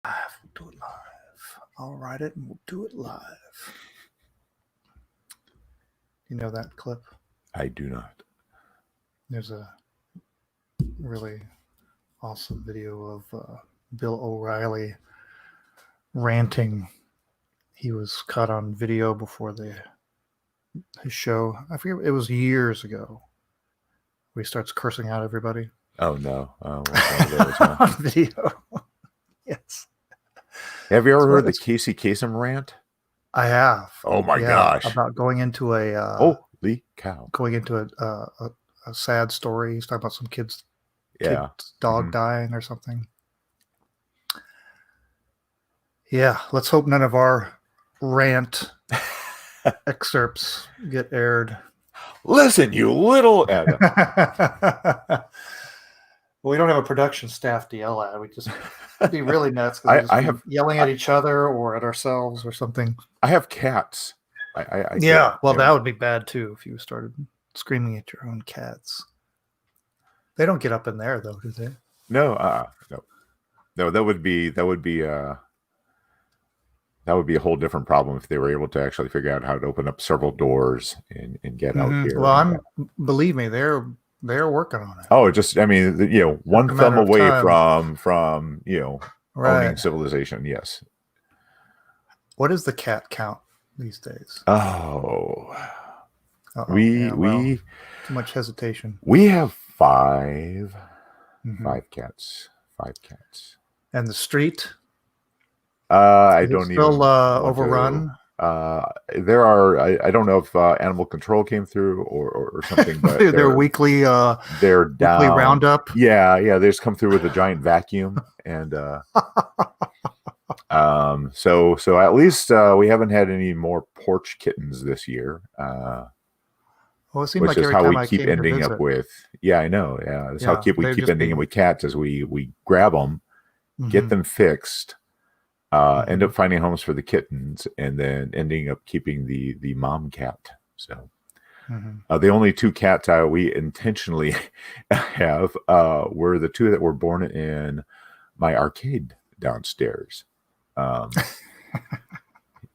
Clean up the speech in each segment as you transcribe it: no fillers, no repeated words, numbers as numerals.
We'll do it live. I'll write it and we'll do it live. You know that clip? I do not. There's a really awesome video of Bill O'Reilly ranting. He was caught on video before his show. I forget, it was years ago. Where he starts cursing out everybody. Oh no! On video. Yes. Have you ever heard the Casey Kasem rant? I have. Oh my gosh! About going into a holy cow! Going into a sad story. He's talking about some kid's dog dying or something. Yeah, let's hope none of our rant excerpts get aired. Listen, you little. Well, we don't have a production staff to yell at. We just be really nuts. I have yelling at each other or at ourselves or something. I have cats. That would be bad too if you started screaming at your own cats. They don't get up in there though, do they? No, no. That would be a whole different problem if they were able to actually figure out how to open up several doors and get out here. Well, believe me, they're working on it. Oh, one thumb away from owning civilization. Yes. What is the cat count these days? We too much hesitation. We have five cats. And the street? I don't even still overrun. There are. I don't know if animal control came through or something. But their weekly. They're down. Weekly roundup. Yeah. They just come through with a giant vacuum, and so at least we haven't had any more porch kittens this year. Well, it seems which like is how we keep ending up with. Yeah, I know. Yeah, that's how we keep ending up with cats. As we grab them, get them fixed. End up finding homes for the kittens, and then ending up keeping the mom cat. So the only two cats we intentionally have were the two that were born in my arcade downstairs,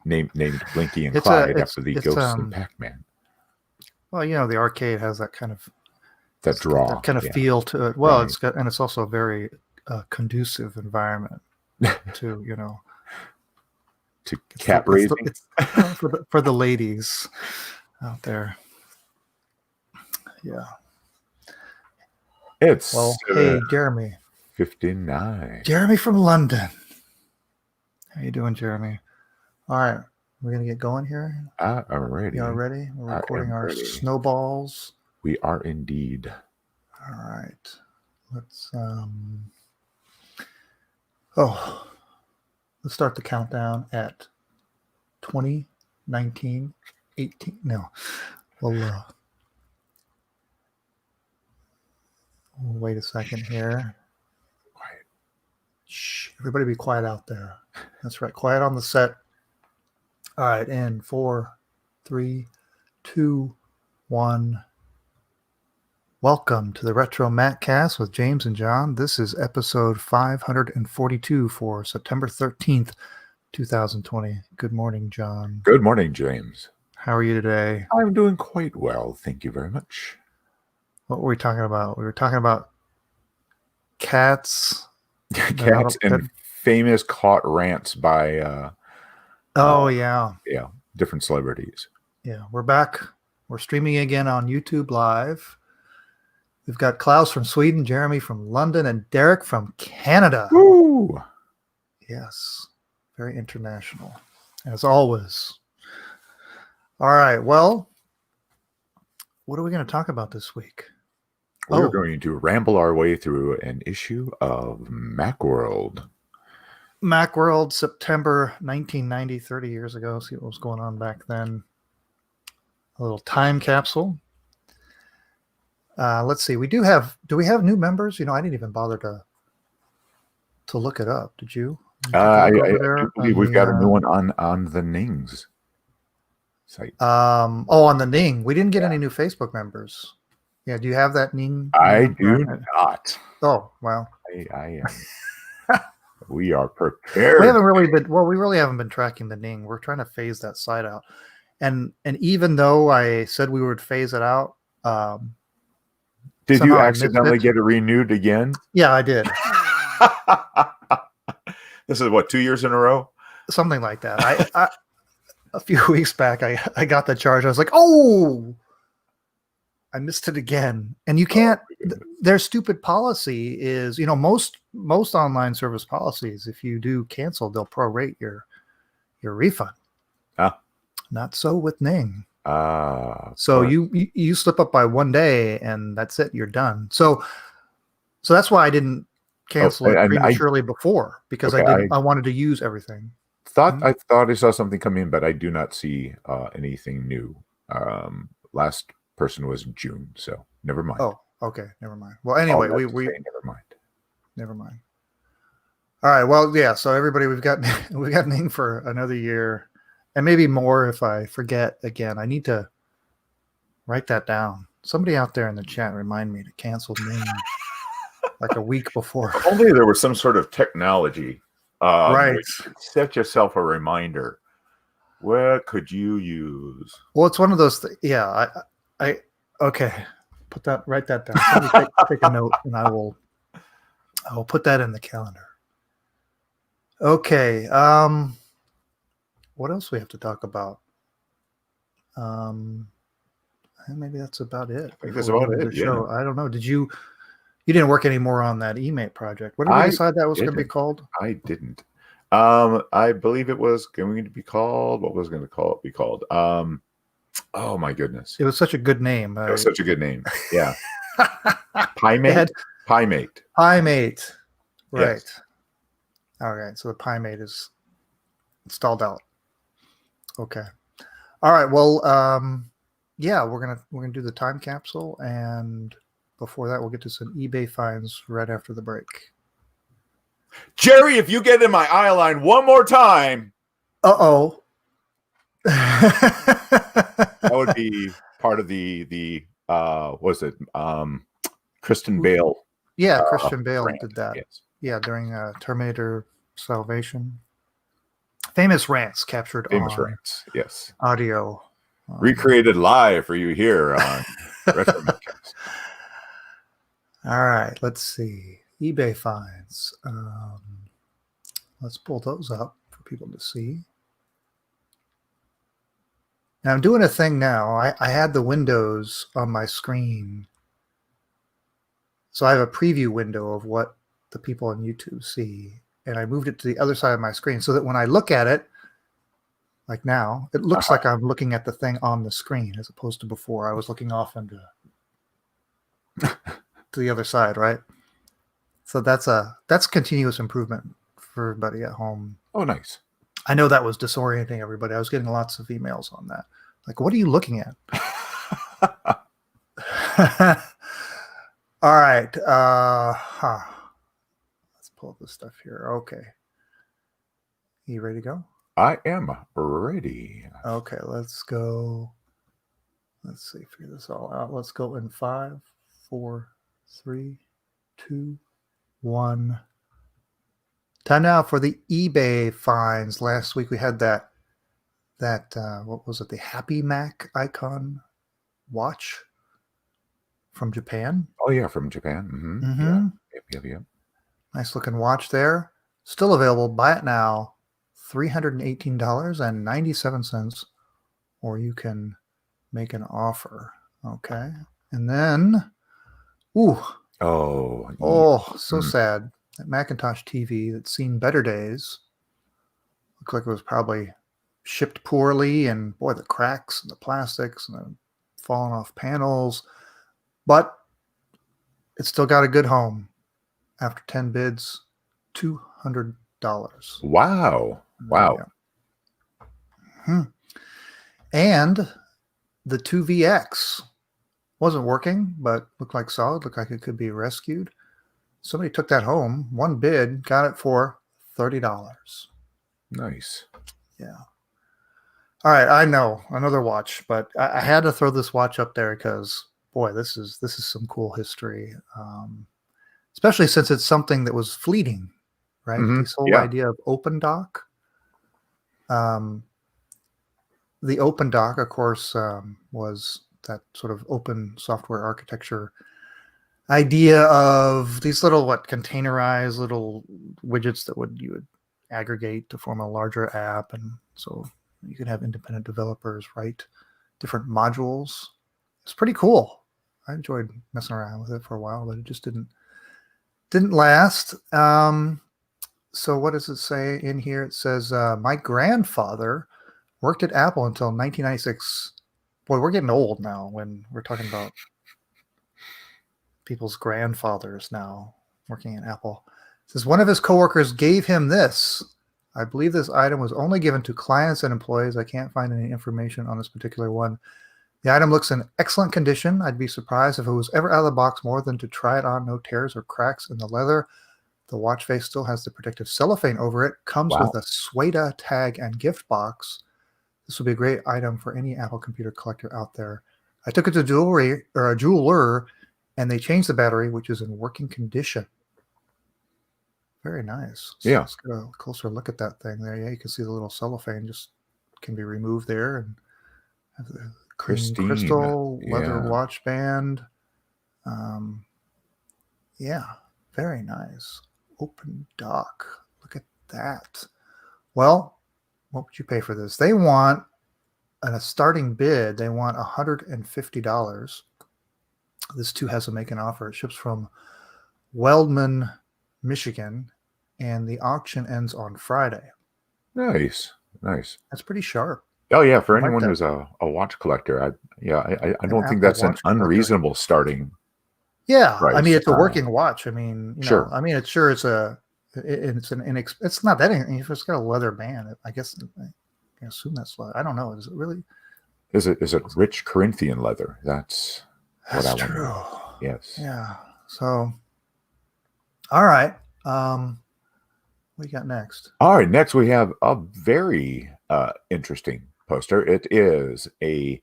named Blinky and Clyde after the ghosts of Pac-Man. Well, the arcade has that kind of draw, that kind of feel to it. Well, it's also a very conducive environment to to cat raising. for the ladies out there. Yeah. Hey, Jeremy. 59. Jeremy from London. How you doing, Jeremy? All right. We're going to get going here. I'm ready. You all ready? We're recording our snowballs. We are indeed. All right. Let's let's start the countdown at 20, 19, 18. No. We'll wait a second here. Quiet. Shh. Everybody be quiet out there. That's right. Quiet on the set. All right. In 4, 3, 2, 1. Welcome to the RetroMacCast with James and John. This is episode 542 for September 13th, 2020. Good morning, John. Good morning, James. How are you today? I'm doing quite well. Thank you very much. What were we talking about? We were talking about cats. Cats and famous caught rants by... different celebrities. Yeah, we're back. We're streaming again on YouTube Live. We've got Klaus from Sweden, Jeremy from London, and Derek from Canada. Woo! Yes, very international, as always. All right, well, what are we going to talk about this week? We're going to ramble our way through an issue of Macworld. Macworld, September 1990, 30 years ago. See what was going on back then. A little time capsule. Let's see. Do we have new members? I didn't even bother to look it up. Did you? I believe we've got a new one on the Nings site. On the Ning. We didn't get any new Facebook members. Yeah. Do you have that Ning? I do not. Oh, well. I am. We are prepared. We really haven't been tracking the Ning. We're trying to phase that site out. And even though I said we would phase it out, did you accidentally get it renewed again? Yeah, I did. This is what, 2 years in a row? Something like that. I a few weeks back, I got the charge. I was like, oh, I missed it again. And you can't. Their stupid policy is, most online service policies, if you do cancel, they'll prorate your refund. Not so with Ning. So you slip up by 1 day and that's it. You're done. So that's why I didn't cancel it prematurely before, because I wanted to use everything. I thought I saw something come in, but I do not see anything new. Last person was in June, so never mind. Oh, okay, never mind. Well, anyway, never mind. All right, well, yeah. So everybody, we've got Ning for another year, and maybe more if I forget again. I need to write that down. Somebody out there in the chat remind me to cancel Ning like a week before. If only there was some sort of technology. Right. Set yourself a reminder. What could you use? Well, it's one of those things. Yeah, I okay. Write that down. Somebody take a note, and I will put that in the calendar. Okay. What else we have to talk about? Maybe that's about it. I think that's about it. Show. I don't know. You didn't work anymore on that eMate project. What did we decide that was going to be called? I didn't. I believe it was going to be called. What was going to be called? Oh my goodness! It was such a good name. It was such a good name. Yeah. PieMate. PieMate. PieMate. Right. Yes. All right. So the PieMate is installed out. Okay. All right. Well, yeah, we're gonna do the time capsule, and before that, we'll get to some eBay finds right after the break. Jerry, if you get in my eye line one more time. Uh-oh. That would be part of the was it Kristen Bale? Yeah, Christian Bale rant. did that. Yes. Yeah, during Terminator Salvation. Famous rants captured on yes. audio. Recreated live for you here on RetroMacCast. All right, let's see. eBay finds. Let's pull those up for people to see. Now I'm doing a thing now. I had the windows on my screen. So I have a preview window of what the people on YouTube see. And I moved it to the other side of my screen so that when I look at it, like now, it looks like I'm looking at the thing on the screen as opposed to before. I was looking off into to the other side, right? So that's continuous improvement for everybody at home. Oh, nice. I know that was disorienting everybody. I was getting lots of emails on that. Like, what are you looking at? All right. Let's pull this stuff here. Okay. You ready to go? I am ready. Okay, let's go. Let's see, figure this all out. Let's go in 5, 4, 3, 2, 1. Time now for the eBay finds. Last week we had that what was it? The Happy Mac icon watch from Japan. Oh yeah, from Japan. Mm-hmm. Mm-hmm. Yep. Nice looking watch there. Still available. Buy it now. $318.97, or you can make an offer. Okay, and then, so sad. That Macintosh TV that's seen better days. Looks like it was probably shipped poorly, and boy, the cracks and the plastics and the falling off panels, but it's still got a good home. After 10 bids, $200. Wow. Yeah. And the 2VX wasn't working, but looked like solid, looked like it could be rescued. Somebody took that home, one bid, got it for $30. Nice. Yeah. All right, I know, another watch, but I had to throw this watch up there because, boy, this is some cool history, especially since it's something that was fleeting. right? Mm-hmm. This whole idea of open dock. The open dock, of course, was that sort of open software architecture idea of these little containerized little widgets that you would aggregate to form a larger app, and so you could have independent developers write different modules. It's pretty cool. I enjoyed messing around with it for a while, but it just didn't last. So what does it say in here? It says my grandfather worked at Apple until 1996. Boy, we're getting old now when we're talking about people's grandfathers now working at Apple. It says one of his coworkers gave him this. I believe this item was only given to clients and employees. I can't find any information on this particular one. The item looks in excellent condition. I'd be surprised if it was ever out of the box more than to try it on. No tears or cracks in the leather. The watch face still has the protective cellophane over it. Comes with a Sueda tag and gift box. This would be a great item for any Apple computer collector out there. I took it to a jeweler, and they changed the battery, which is in working condition. Very nice. So let's get a closer look at that thing there. Yeah, you can see the little cellophane just can be removed there, and have the Christine crystal leather watch band. Yeah, very nice. Open dock. Look at that. Well, what would you pay for this? They want, at a starting bid, they want $150. This too has to make an offer. It ships from Weldman, Michigan, and the auction ends on Friday. Nice. That's pretty sharp. Oh yeah, for anyone who's a watch collector, I don't think that's an unreasonable starting. Yeah, price. I mean it's a working watch. I mean, sure. I mean, it's not that anything. If it's got a leather band, I guess I assume that's leather. I don't know. Is it really? Is it rich Corinthian leather? That's what I true. wonder. Yes. Yeah. So, all right. What do you got next? All right. Next, we have a very interesting poster. It is a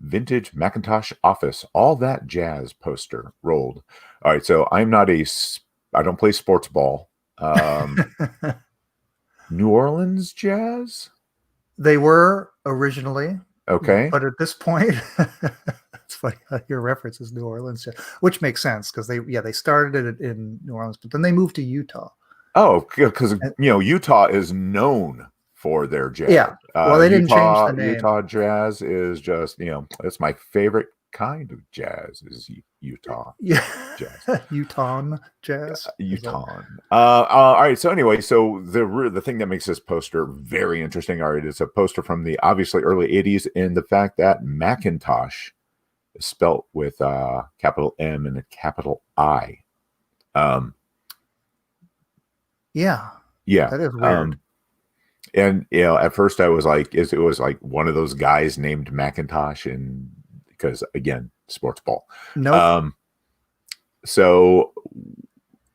vintage Macintosh Office, all that jazz poster rolled. All right. So I don't play sports ball. New Orleans Jazz? They were originally. Okay. But at this point, it's funny how your reference is New Orleans Jazz, which makes sense because they started it in New Orleans, but then they moved to Utah. Oh, because Utah is known for their jazz. Yeah. Well, they didn't change the name. Utah Jazz is just, it's my favorite kind of jazz is Utah. Yeah. Jazz. Utah Jazz. Utah. All right. So anyway, the thing that makes this poster very interesting, all right, it's a poster from the obviously early 80s, and the fact that Macintosh is spelt with capital M and a capital I. Yeah. Yeah. That is weird. And at first I was like, it was like one of those guys named Macintosh, and because again, sports ball. Nope. So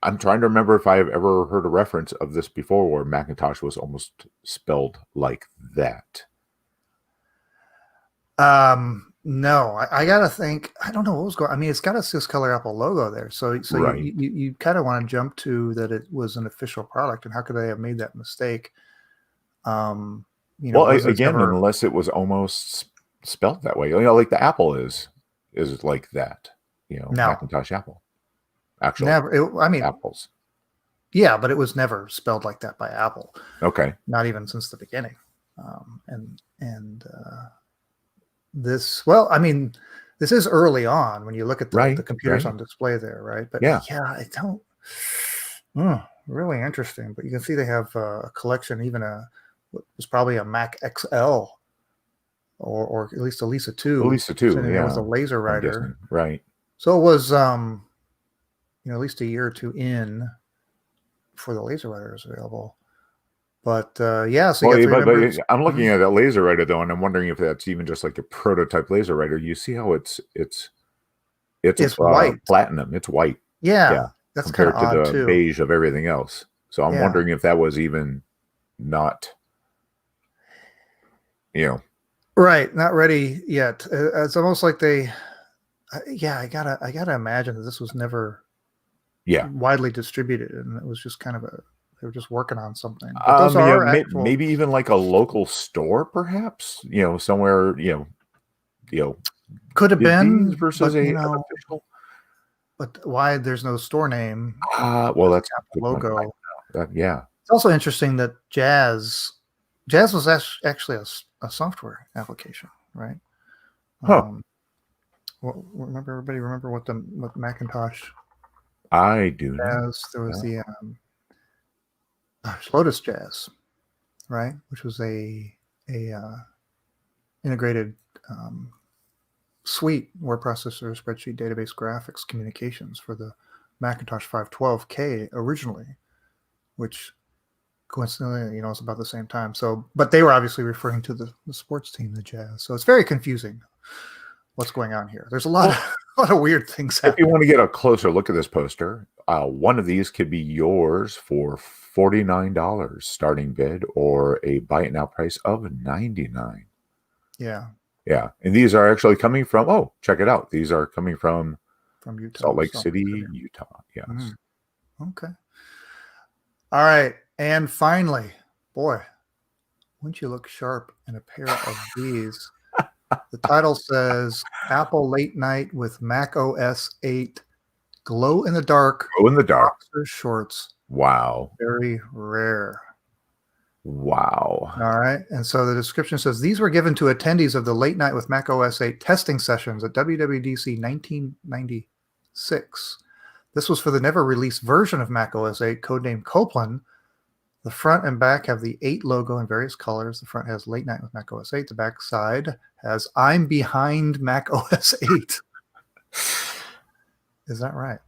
I'm trying to remember if I've ever heard a reference of this before where Macintosh was almost spelled like that. No, I gotta think. I don't know what was going. I mean, it's got a Six Color Apple logo there, so right. you kind of want to jump to that it was an official product, and how could they have made that mistake? Well, again, unless it was almost spelled that way, like the Apple is like that, Macintosh Apple. Actually, never. Apples. Yeah, but it was never spelled like that by Apple. Okay, not even since the beginning. This, well, I mean, this is early on when you look at the computers on display there, right? But yeah, I don't. Really interesting. But you can see they have a collection, even what was probably a Mac XL, or at least a Lisa 2. Lisa 2, yeah. It was a laser writer, right? So it was, at least a year or two in before the laser writer was available. But yeah, so but I'm looking at that laser writer though, and I'm wondering if that's even just like a prototype laser writer. You see how it's white, platinum. It's white. Yeah. That's compared kind of to the beige of everything else. So I'm wondering if that was even not, right, not ready yet. It's almost like I gotta imagine that this was never widely distributed, and it was just kind of They were just working on something. But those are actual... maybe even like a local store, perhaps. Somewhere. Could have been versus an official. But why there's no store name? Well, that's a logo. Yeah. It's also interesting that Jazz was actually a software application, right? Huh. Remember what Macintosh? I do. Jazz. There was the Lotus Jazz, right? Which was a integrated suite, word processor, spreadsheet, database, graphics, communications for the Macintosh 512K originally, which coincidentally, it's about the same time. So, but they were obviously referring to the sports team, the Jazz. So it's very confusing what's going on here. There's a lot of weird things happening. If you want to get a closer look at this poster, one of these could be yours for $49 starting bid, or a buy it now price of $99. Yeah. Yeah. And these are actually coming from, check it out. These are coming from Utah, Salt Lake City, Utah. Yes. Okay. All right. And finally, boy, wouldn't you look sharp in a pair of these? The title says Apple Late Night with Mac OS 8 Glow in the Dark. Boxer shorts. Wow. Very rare. Wow. All right. And so the description says these were given to attendees of the Late Night with Mac OS 8 testing sessions at WWDC 1996. This was for the never released version of Mac OS 8, codenamed Copeland. The front and back have the 8 logo in various colors. The front has Late Night with Mac OS 8. The back side has I'm behind Mac OS 8. Is that right?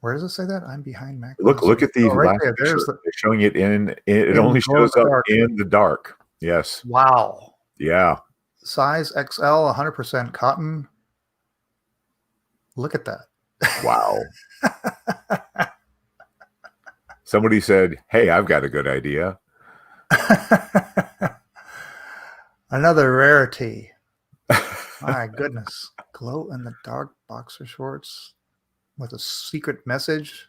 Where does it say that? I'm behind Mac. Look at the last picture. They're showing it it only shows up in the dark. Yes. Wow. Yeah. Size XL, 100% cotton. Look at that. Wow. Somebody said, "Hey, I've got a good idea." Another rarity. My goodness. Glow in the dark boxer shorts with a secret message.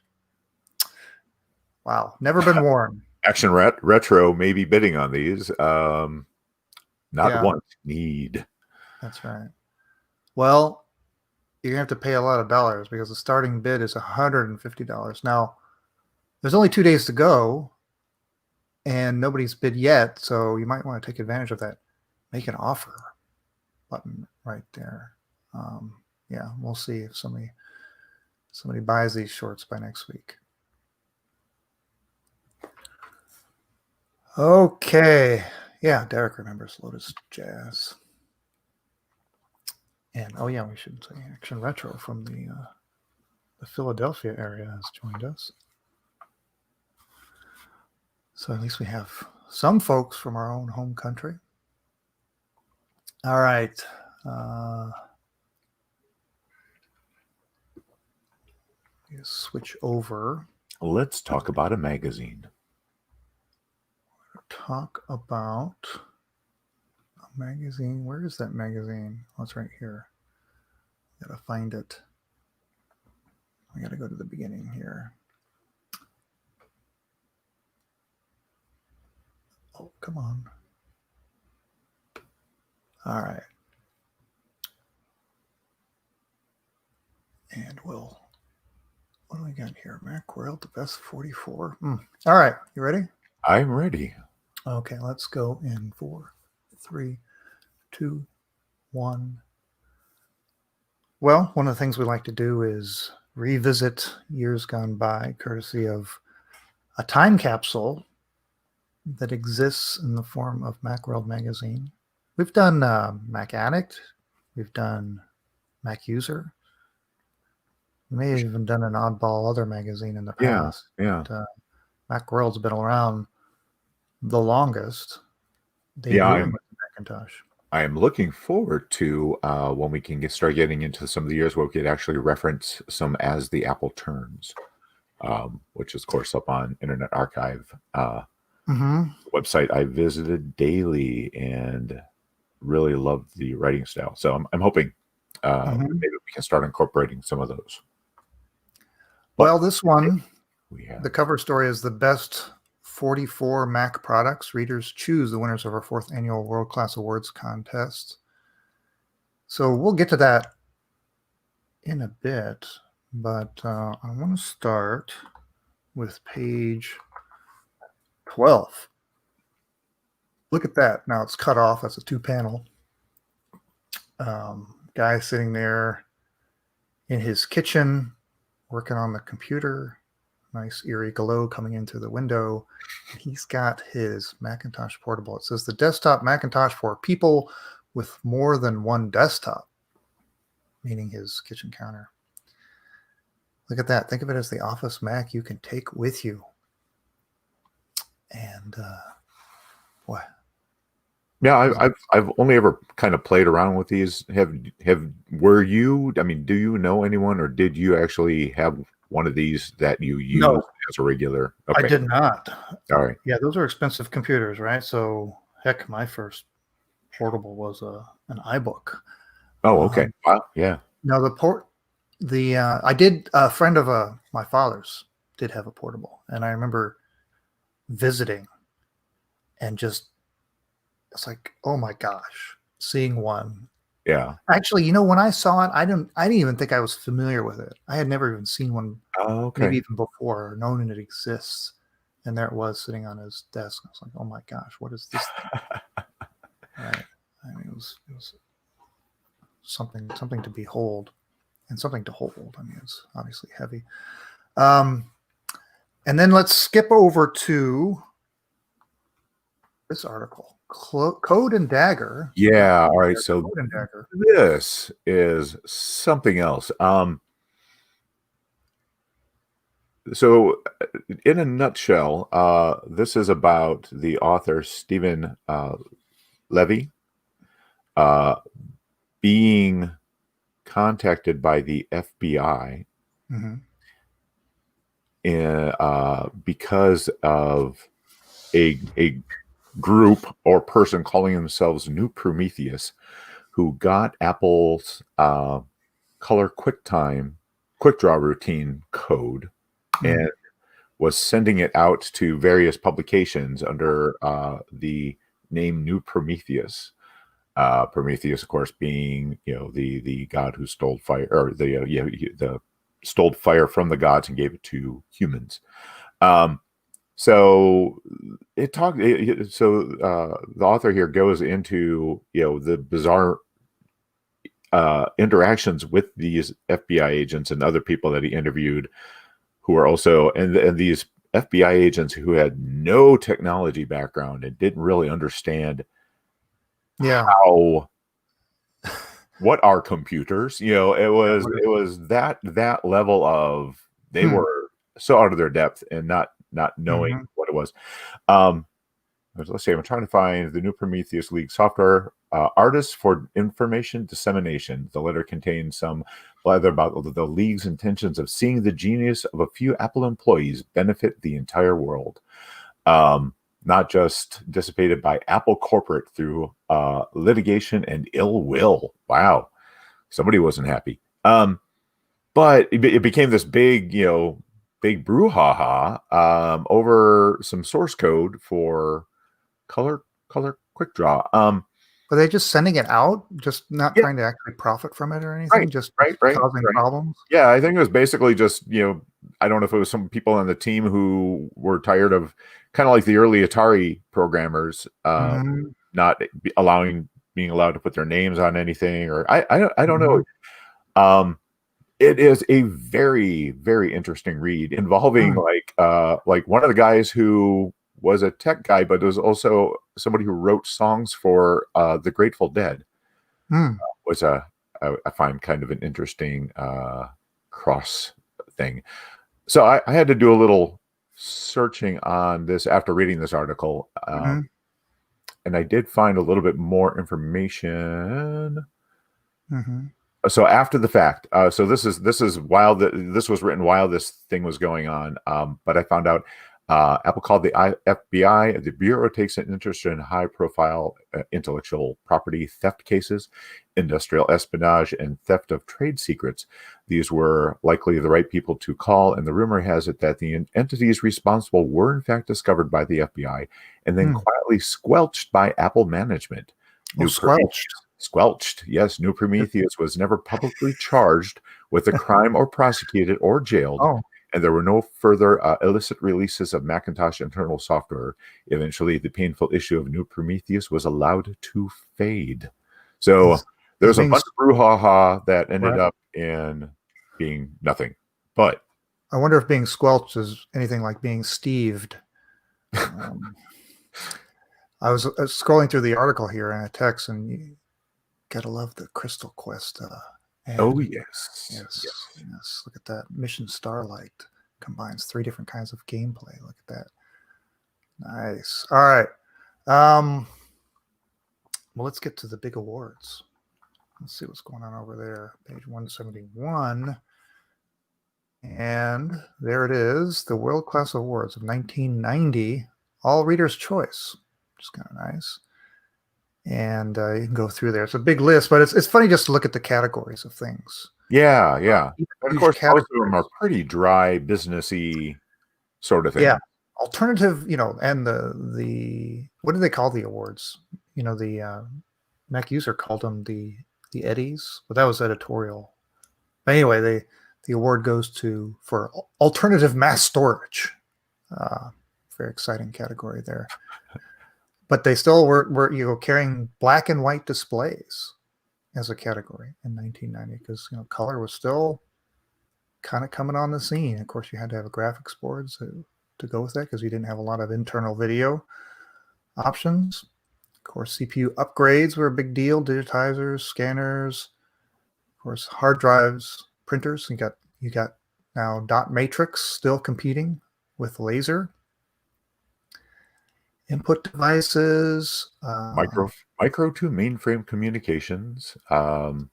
Wow. Never been worn. Action Retro may be bidding on these. Not want, need. That's right. Well, you're going to have to pay a lot of dollars because the starting bid is $150. Now, there's only 2 days to go and nobody's bid yet, so you might want to take advantage of that make an offer button right there. Yeah, we'll see if somebody buys these shorts by next week. Okay. Yeah, Derek remembers Lotus Jazz. And we should say Action Retro from the Philadelphia area has joined us. So at least we have some folks from our own home country. All right. Switch over. Let's talk about a magazine. Talk about a magazine. Where is that magazine? Oh, it's right here. Gotta find it. I gotta go to the beginning here. Oh, come on. All right. And what do we got here? Macworld, the best 44. All right. You ready? I'm ready. Okay, let's go in 4, 3, 2, 1. Well, one of the things we like to do is revisit years gone by, courtesy of a time capsule that exists in the form of Macworld magazine. We've done Mac Addict. We've done Mac User. We may have even done an oddball other magazine in the past. Yeah. But, Macworld's been around the longest. Macintosh. I am looking forward to when we can start getting into some of the years where we could actually reference some As the Apple Turns, which is, of course, up on Internet Archive. Website I visited daily and really loved the writing style. So I'm hoping maybe we can start incorporating some of those. Well, this one we have? The cover story is the best 44 Mac products. Readers choose the winners of our 4th annual World Class Awards contest. So we'll get to that in a bit, but I want to start with page 12. Look at that. Now it's cut off. That's a 2-panel. Guy sitting there in his kitchen working on the computer. Nice eerie glow coming into the window. He's got his Macintosh portable. It says the desktop Macintosh for people with more than one desktop, meaning his kitchen counter. Look at that. Think of it as the office Mac you can take with you. And boy. Yeah, I've only ever kind of played around with these. Were you? I mean, do you know anyone, or did you actually have one of these that you use as a regular? Okay. I did not. All right. Yeah, those are expensive computers, right? So, heck, my first portable was an iBook. Oh, okay. Wow. Yeah. Now I did, a friend of my father's did have a portable, and I remember visiting and just, it's like, oh my gosh, seeing one. Yeah. Actually, when I saw it, I didn't even think I was familiar with it. I had never even seen one, maybe even before, or known it exists. And there it was sitting on his desk. I was like, oh my gosh, what is this thing? Right. I mean, it was something to behold and something to hold. I mean, it's obviously heavy. And then let's skip over to this article. Code and Dagger. Yeah. All right. So this is something else. So in a nutshell, this is about the author Stephen Levy being contacted by the FBI because of a group or person calling themselves New Prometheus, who got Apple's color quick draw routine code and was sending it out to various publications under the name New Prometheus. Prometheus, of course, being the god who stole fire, or the stole fire from the gods and gave it to humans. So the author here goes into the bizarre interactions with these FBI agents and other people that he interviewed, who are also and these FBI agents who had no technology background and didn't really understand what are computers. It was that level of they were so out of their depth and not knowing what it was. Let's see, I'm trying to find the New Prometheus League software. Artists for Information Dissemination. The letter contains some blather about the League's intentions of seeing the genius of a few Apple employees benefit the entire world. Not just dissipated by Apple corporate through litigation and ill will. Wow. Somebody wasn't happy. But it became this big brouhaha over some source code for color quick draw. Were they just sending it out, just not trying to actually profit from it or anything? Right, just causing problems? Yeah, I think it was basically just, I don't know if it was some people on the team who were tired of kind of like the early Atari programmers not being allowed to put their names on anything, or I don't know. It is a very, very interesting read involving like one of the guys who was a tech guy, but was also somebody who wrote songs for the Grateful Dead. Was I find kind of an interesting cross thing. So I had to do a little searching on this after reading this article, and I did find a little bit more information. So after the fact, so this is while this was written while this thing was going on, but I found out Apple called the FBI. The Bureau takes an interest in high-profile intellectual property theft cases, industrial espionage, and theft of trade secrets. These were likely the right people to call, and the rumor has it that the entities responsible were in fact discovered by the FBI and then quietly squelched by Apple management. Squelched. Yes, New Prometheus was never publicly charged with a crime or prosecuted or jailed. And there were no further illicit releases of Macintosh internal software. Eventually, the painful issue of New Prometheus was allowed to fade. So there's a bunch of brouhaha that ended up in being nothing. But I wonder if being squelched is anything like being steved. I was scrolling through the article here in a text, and you gotta love the Crystal Quest. Yes. Look at that. Mission Starlight combines 3 different kinds of gameplay. Look at that. Nice. All right. Well, let's get to the big awards. Let's see what's going on over there. Page 171. And there it is. The World Class Awards of 1990. All Reader's Choice. Which is kind of nice. And you can go through there. It's a big list, but it's funny just to look at the categories of things. Yeah. And of course, most of them are pretty dry, businessy sort of thing. Yeah. Alternative, and the what do they call the awards? The Mac user called them the Eddies, but that was editorial. But anyway, the award goes for alternative mass storage. Very exciting category there. But they still were carrying black and white displays as a category in 1990 because color was still kind of coming on the scene. Of course, you had to have a graphics board to go with that because you didn't have a lot of internal video options. Of course, CPU upgrades were a big deal. Digitizers, scanners, of course, hard drives, printers. You got now dot matrix still competing with laser. Input devices, micro to mainframe communications. So modem.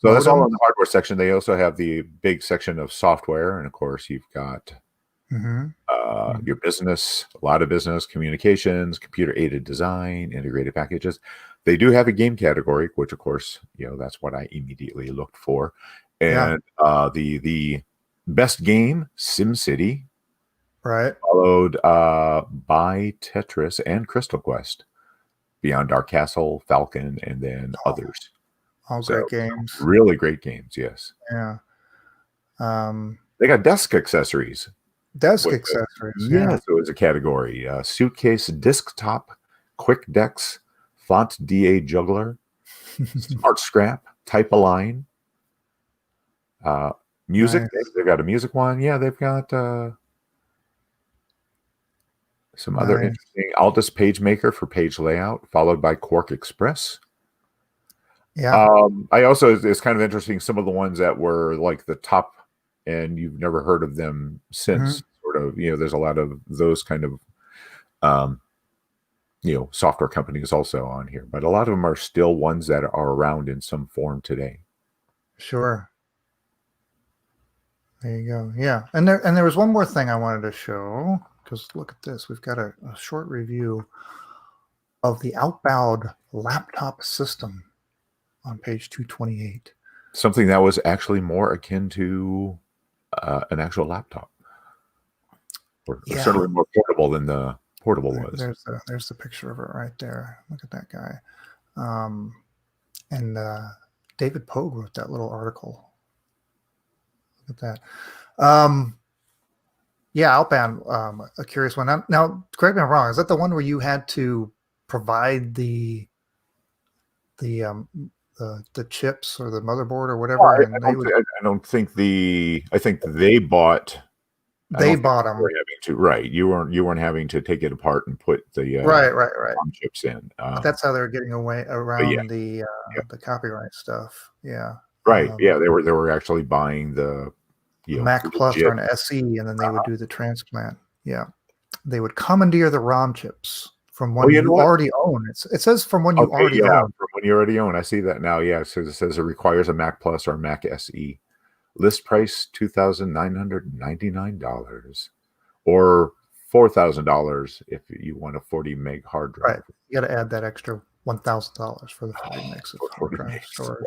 that's all in the hardware section. They also have the big section of software, and of course, you've got your business, a lot of business communications, computer-aided design, integrated packages. They do have a game category, which, of course, that's what I immediately looked for, and the best game, SimCity. Right. Followed by Tetris and Crystal Quest, Beyond Dark Castle, Falcon, and then others. All great games. Really great games, yes. Yeah. They got desk accessories. Accessories, yeah. So it's a category. Suitcase, desktop, quick decks, font DA juggler, smart scrap, type a line. Music, nice. They've got a music one. Yeah, they've got... some other interesting Altus PageMaker for page layout, followed by Quark Express. Yeah. I also, it's kind of interesting, some of the ones that were like the top and you've never heard of them since, sort of, there's a lot of those kind of, software companies also on here, but a lot of them are still ones that are around in some form today. Sure. There you go. Yeah. And there was one more thing I wanted to show. Because look at this, we've got a short review of the Outbound laptop system on page 228. Something that was actually more akin to an actual laptop. Or certainly more portable than the portable was. There's the picture of it right there. Look at that guy. And David Pogue wrote that little article. Look at that. Yeah, Outbound, a curious one. Now, correct me if I'm wrong. Is that the one where you had to provide the chips or the motherboard or whatever? I think they bought. They bought them. Right. You weren't having to take it apart and put the right chips in. That's how they're getting away around the copyright stuff. Yeah. Right. They were actually buying the. Mac Plus or an SE, and then they would do the transplant. Yeah, they would commandeer the ROM chips from one you already own. It says from one you already own. From one you already own. I see that now. Yeah, so it says it requires a Mac Plus or a Mac SE. List price $2,999 or $4,000 if you want a 40 meg hard drive. Right. You got to add that extra $1,000 for the 40 megs of hard drive storage.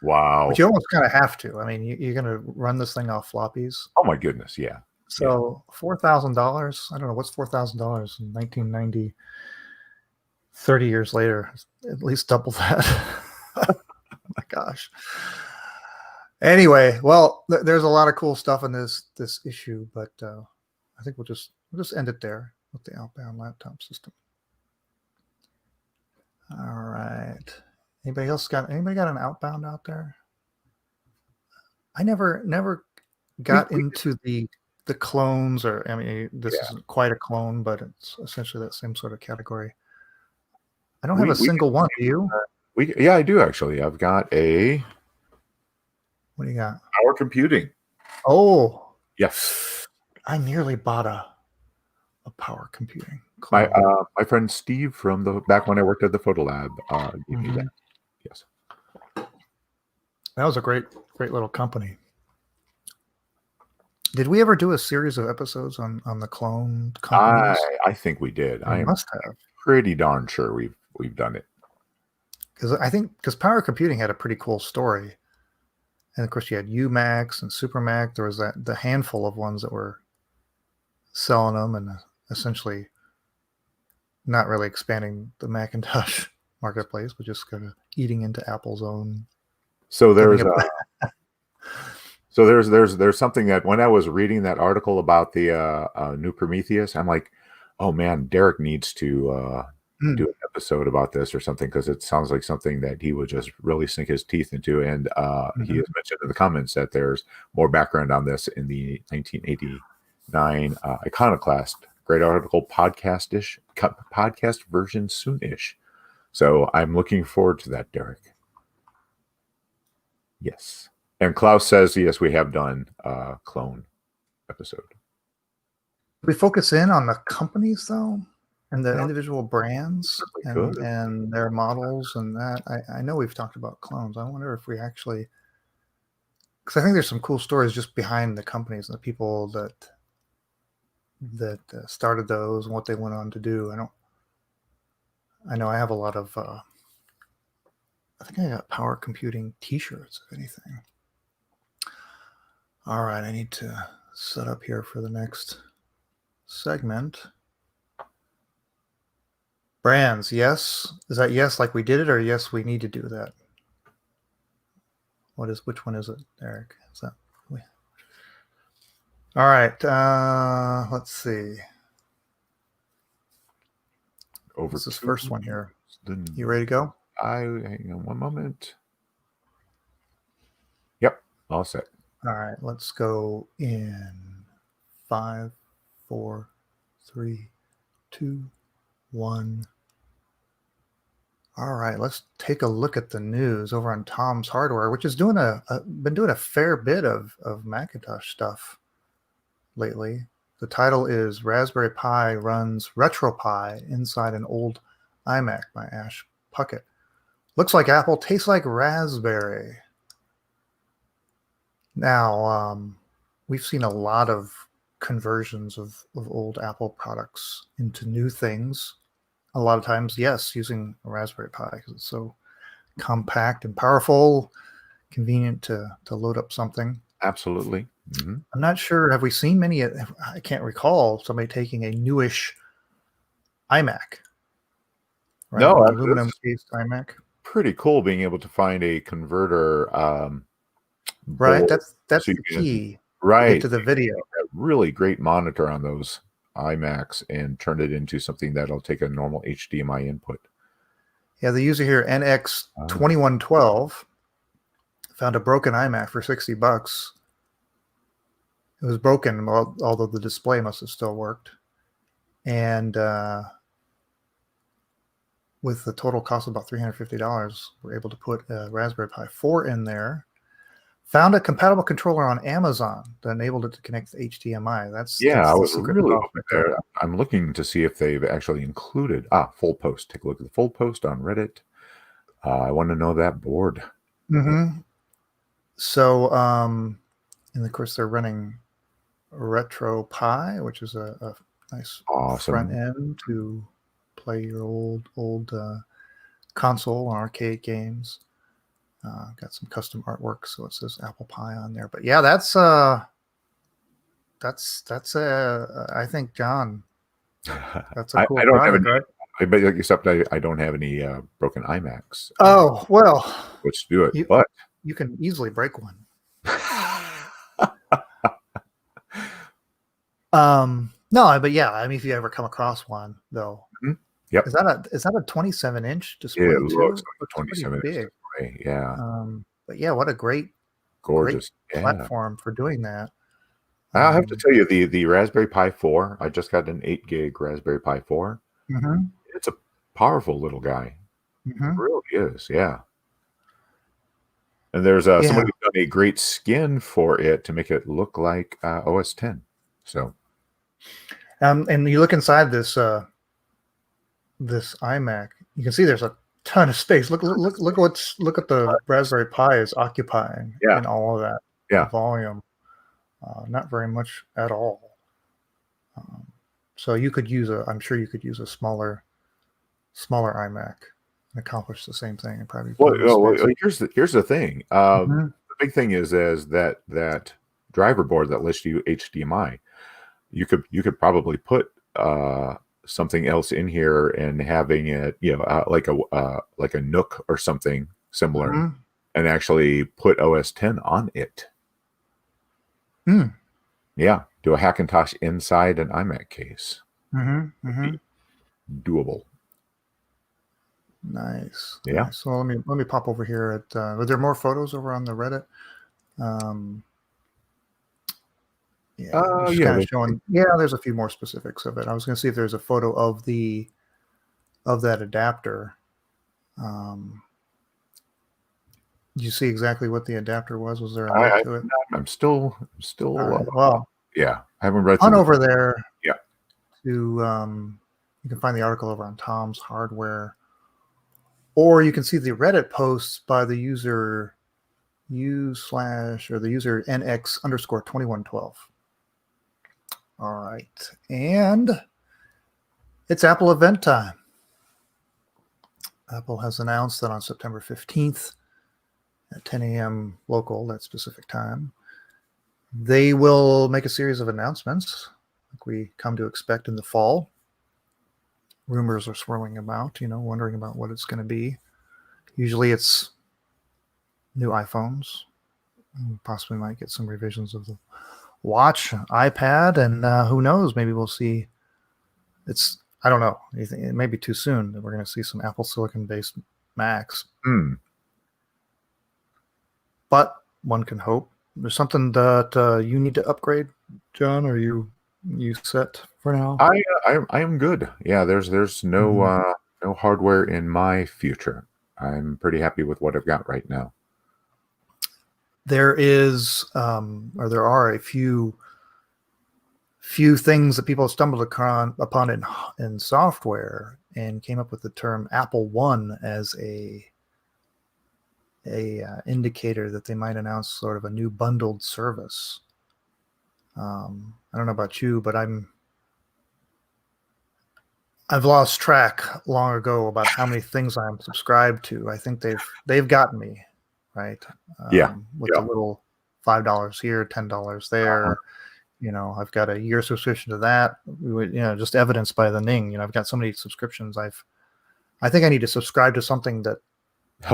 Wow. But you almost kind of have to. I mean, you're going to run this thing off floppies. Oh my goodness, yeah. So $4,000. I don't know what's $4,000 in 1990. 30 years later, at least double that. Oh my gosh. Anyway, well, there's a lot of cool stuff in this issue, but I think we'll just end it there with the outbound laptop system. All right. Anybody got an outbound out there? I never got into the clones, or I mean, this isn't quite a clone, but it's essentially that same sort of category. I don't have a single one. Do you? Yeah, I do actually. I've got a. What do you got? Power computing. Oh, yes. I nearly bought a power computing. My friend Steve from back when I worked at the Photo Lab gave me that. Yes. That was a great little company. Did we ever do a series of episodes on the clone companies? I think we did. I must have. Pretty darn sure we've done it. Because power computing had a pretty cool story, and of course you had UMax and SuperMac. There was the handful of ones that were selling them and essentially not really expanding the Macintosh marketplace, but just kind of eating into Apple's own. So there's there's something that when I was reading that article about the new Prometheus, I'm like, oh man, Derek needs to do an episode about this or something, because it sounds like something that he would just really sink his teeth into. And he has mentioned in the comments that there's more background on this in the 1989 Iconoclast. Great article, podcast version soonish. So I'm looking forward to that, Derek. Yes. And Klaus says, yes, we have done a clone episode. We focus in on the companies, though, and the individual brands and their models and that. I know we've talked about clones. I wonder if we actually, because I think there's some cool stories just behind the companies and the people that started those and what they went on to do. I know I have a lot of, I think I got power computing t-shirts, if anything. All right, I need to set up here for the next segment. Brands, yes. Is that yes, like we did it, or yes, we need to do that? Which one is it, Eric? Is that all right, let's see. This is first one here. You ready to go? Hang on one moment. Yep, all set. All right, let's go in 5, 4, 3, 2, 1. All right, let's take a look at the news over on Tom's Hardware, which is been doing a fair bit of Macintosh stuff lately. The title is Raspberry Pi runs RetroPie inside an old iMac by Ash Puckett. Looks like Apple, tastes like raspberry. Now, we've seen a lot of conversions of old Apple products into new things. A lot of times, yes, using a Raspberry Pi because it's so compact and powerful, convenient to load up something. Absolutely. Mm-hmm. I'm not sure. Have we seen many? I can't recall somebody taking a newish iMac. Right? No, aluminum-cased iMac. Pretty cool being able to find a converter. Right, that's the key. Right, to the video. A really great monitor on those iMacs and turn it into something that'll take a normal HDMI input. Yeah, the user here, NX2112, found a broken iMac for $60. It was broken, although the display must have still worked. And with the total cost of about $350, we're able to put a Raspberry Pi 4 in there. Found a compatible controller on Amazon that enabled it to connect to HDMI. I was really hoping there. I'm looking to see if they've actually included full post. Take a look at the full post on Reddit. I want to know that board. Mm-hmm. So, and of course, they're running RetroPie, which is a Nice Awesome. front end to play your old console and arcade games. Got some custom artwork, so it says apple pie on there. But yeah, that's I think, John, that's a cool I don't have product, any, right? but except I don't have any broken iMacs. Oh well, Which do it, you but you can easily break one. No, but yeah, I mean, if you ever come across one, though, yep, is that a 27-inch display it looks too? like Looks pretty 27 inch big. display. Yeah, But yeah, what a great gorgeous. Yeah, platform for doing that. I have to tell you, the Raspberry Pi 4. I just got an 8 gig Raspberry Pi 4. Mm-hmm, It's a powerful little guy. It mm-hmm. really is. Yeah. And there's Yeah, somebody done a great skin for it to make it look like OS 10. So and you look inside this iMac, you can see there's a ton of space. Look at the Raspberry Pi is occupying yeah, in all of that yeah. volume. Not very much at all. So I'm sure you could use a smaller iMac and accomplish the same thing and probably plenty of space. Here's the thing. Mm-hmm. The big thing is that driver board that lets you HDMI. You could probably put something else in here and having it, like a Nook or something similar, Mm-hmm. and actually put OS 10 on it. Mm. Yeah, do a Hackintosh inside an iMac case. Mm-hmm. Mm-hmm. Doable. Nice. Yeah. Nice. So let me pop over here at. Are there more photos over on the Reddit? Yeah, just kind of showing. Yeah, there's a few more specifics of it. I was going to see if there's a photo of that adapter. Did you see exactly what the adapter was? Was there a link to it? I'm still. Right, well, yeah, I haven't read. On over there. Yeah. To you can find the article over on Tom's Hardware, or you can see the Reddit posts by the user the user NX_2112. All right, and it's Apple event time. Apple has announced that on September 15th at 10 a.m. local, that specific time, they will make a series of announcements like we come to expect in the fall. Rumors are swirling about, wondering about what it's going to be. Usually it's new iPhones. Possibly might get some revisions of the watch, iPad, and who knows, maybe we'll see. I don't know. It may be too soon that we're going to see some Apple Silicon-based Macs. But one can hope. There's something that you need to upgrade, John, or you set for now? I am good. Yeah, there's no no hardware in my future. I'm pretty happy with what I've got right now. There are a few things that people stumbled upon in software and came up with the term Apple One as a indicator that they might announce sort of a new bundled service. I don't know about you, but I've lost track long ago about how many things I'm subscribed to. I think they've gotten me, right? With a little $5 here, $10 there. I've got a year subscription to that. Just evidenced by the Ning. I've got so many subscriptions. I think I need to subscribe to something that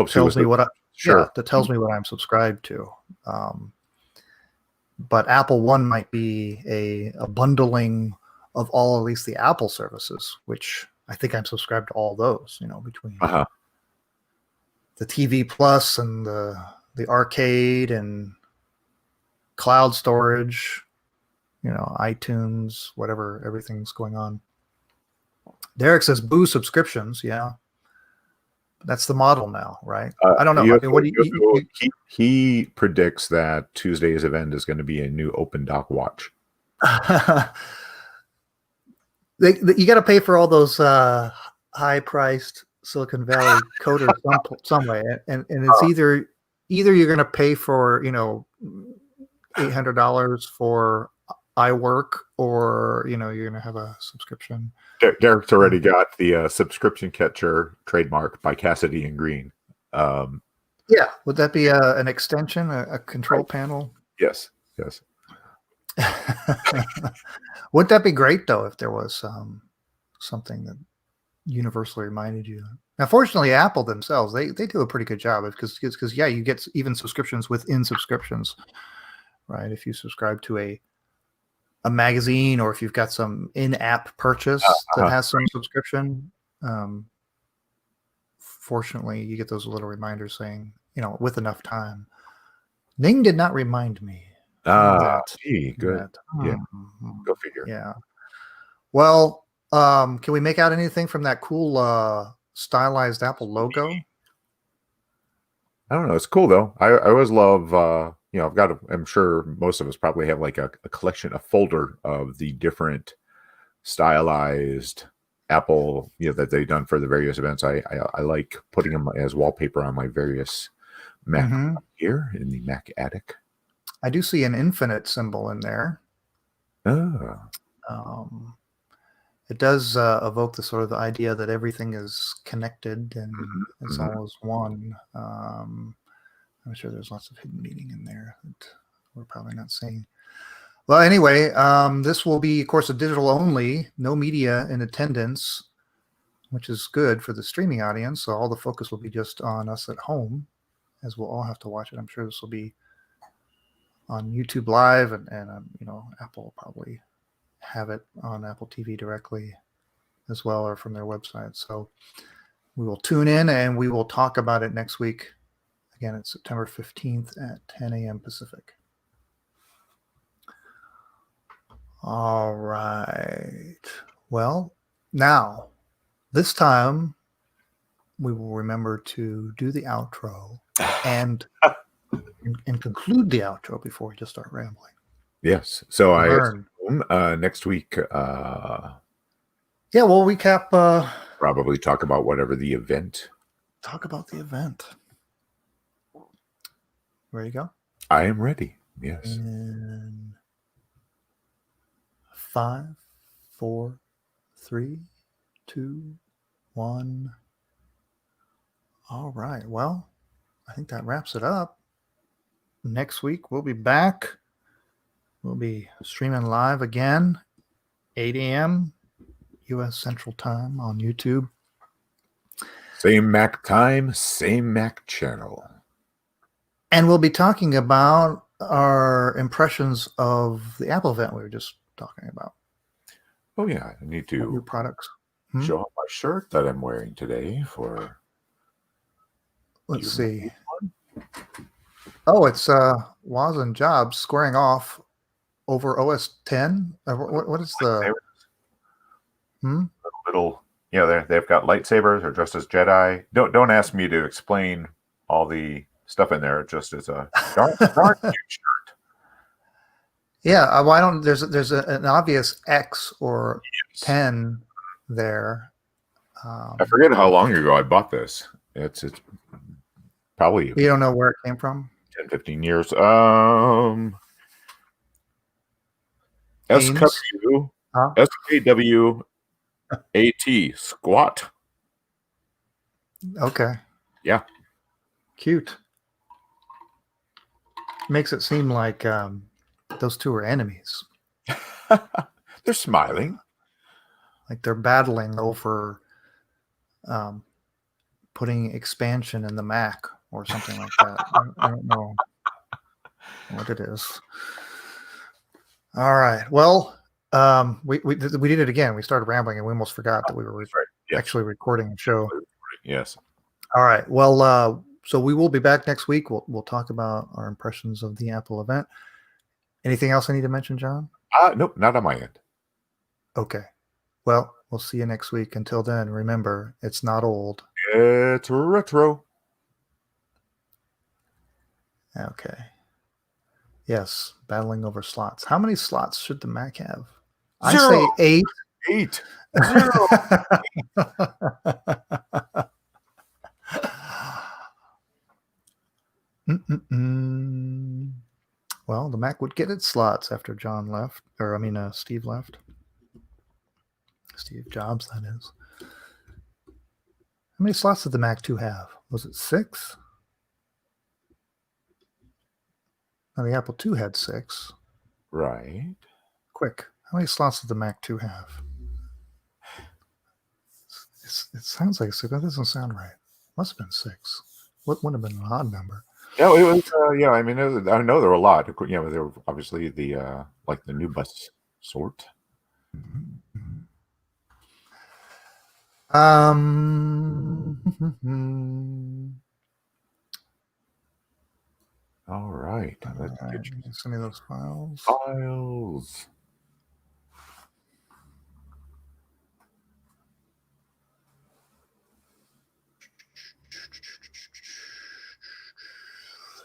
tells me what I'm subscribed to. But Apple One might be a bundling of all, at least the Apple services, which I think I'm subscribed to all those, between the TV Plus and the arcade and cloud storage, iTunes, whatever, everything's going on. Derek says boo subscriptions. Yeah. That's the model now, right? I don't know. He predicts that Tuesday's event is going to be a new Open Dock watch. You got to pay for all those high-priced Silicon Valley coders some way, and it's either you're going to pay for $800 for iWork, or you're going to have a subscription. Derek's already got the subscription catcher trademark by Cassidy and Green. Yeah, would that be an extension, a control panel? Yes. Would that be great though if there was something that universally reminded you? Now, fortunately, Apple themselves they do a pretty good job because you get even subscriptions within subscriptions, right? If you subscribe to a magazine, or if you've got some in-app purchase that has some subscription, fortunately, you get those little reminders saying, with enough time. Ning did not remind me. Good. Yeah. Go figure. Yeah. Well, can we make out anything from that cool stylized Apple logo? I don't know. It's cool though. I always love, I'm sure most of us probably have like a collection, a folder of the different stylized Apple, that they've done for the various events. I like putting them as wallpaper on my various Mac here in the Mac attic. I do see an infinite symbol in there. Oh. It does evoke the sort of the idea that everything is connected and it's all as one. I'm sure there's lots of hidden meaning in there that we're probably not seeing. Well, anyway, this will be, of course, a digital only, no media in attendance, which is good for the streaming audience. So all the focus will be just on us at home, as we'll all have to watch it. I'm sure this will be on YouTube Live, and Apple will probably have it on Apple TV directly as well, or from their website. So we will tune in and we will talk about it next week. Again, it's September 15th at 10 a.m. Pacific. All right. Well, now, this time we will remember to do the outro and conclude the outro before we just start rambling. Yes. So I assume next week. Yeah, we'll recap. Probably talk about whatever the event. Talk about the event. Ready to go? I am ready. Yes. In 5, 4, 3, 2, 1. All right. Well, I think that wraps it up. Next week, we'll be back. We'll be streaming live again, 8 a.m. U.S. Central Time on YouTube. Same Mac time, same Mac channel. And we'll be talking about our impressions of the Apple event we were just talking about. Oh, yeah. I need to new products. Show off my shirt that I'm wearing today for... Let's see. Oh, it's Woz and Jobs squaring off over OS 10. What is the... Little, they've got lightsabers. They're dressed as Jedi. Don't ask me to explain all the stuff in there. Just as a darn cute shirt. Yeah, why don't there's an obvious X or 10 there. I forget how long ago I bought this. It's probably... You don't know where it came from? 10, 15 years. SKW, SKWAT, squat. Okay. Yeah. Cute. Makes it seem like those two are enemies. They're smiling. Like they're battling over putting expansion in the Mac or something like that. I don't know what it is. All right. Well, we did it again. We started rambling and we almost forgot that we were actually recording a show. Yes. All right. Well, so we will be back next week. We'll talk about our impressions of the Apple event. Anything else I need to mention, John? Nope, not on my end. Okay. Well, we'll see you next week. Until then, remember, it's not old. It's retro. Okay. Yes, battling over slots. How many slots should the Mac have? 0. I say 8. 8. 0. Well, the Mac Mac would get its slots after John left, or I mean, Steve left. Steve Jobs, that is. How many slots did the Mac 2 have? Was it 6? Now the Apple II had 6. Right. Quick, how many slots did the Mac 2 have? It sounds like 6. That doesn't sound right. Must have been 6. What would have been an odd number? No, it was. Yeah, I mean, I know there were a lot. You know, there were obviously the like the new bus sort. All right. Let's get you send me those files. Files.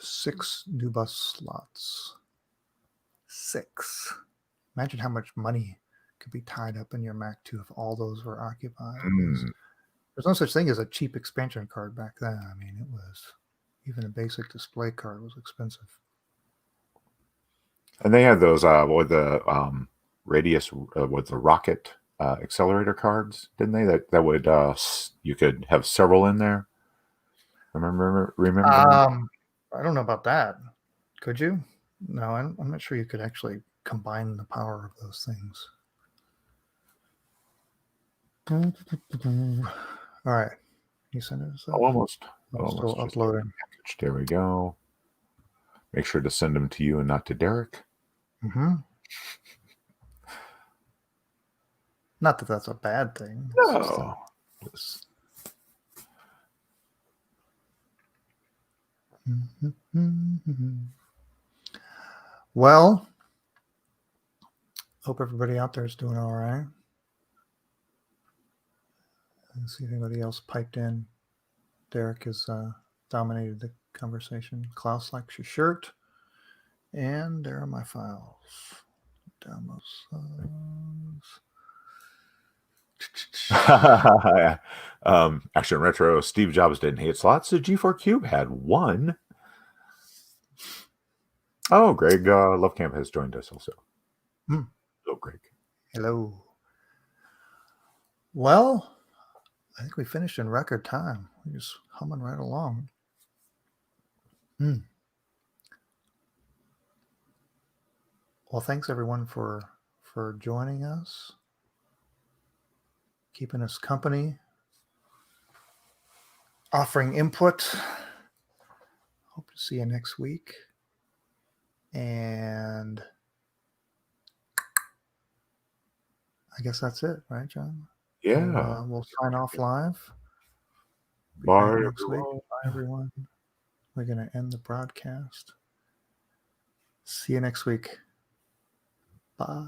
Six new bus slots. 6. Imagine how much money could be tied up in your Mac 2 if all those were occupied. There's no such thing as a cheap expansion card back then. I mean, it was, even a basic display card was expensive. And they had those with the radius with the rocket accelerator cards, didn't they? That would you could have several in there. Remember? I don't know about that. Could you? No, I'm not sure you could actually combine the power of those things. All right. You send it? Almost still uploading. There we go. Make sure to send them to you and not to Derek. Not that that's a bad thing. No. Well, hope everybody out there is doing all right. Let's see if anybody else piped in. Derek has dominated the conversation. Klaus likes your shirt. And there are my files. Download songs. Action Retro, Steve Jobs didn't hate slots. The G4 Cube had 1. Oh, Greg Lovecamp has joined us also. Hello, Greg. Hello. Well, I think we finished in record time. We're just humming right along. Well, thanks everyone for joining us, keeping us company, offering input. Hope to see you next week. And I guess that's it, right, John? Yeah. We'll sign off live. Bye, next week. Bye, everyone. We're going to end the broadcast. See you next week. Bye.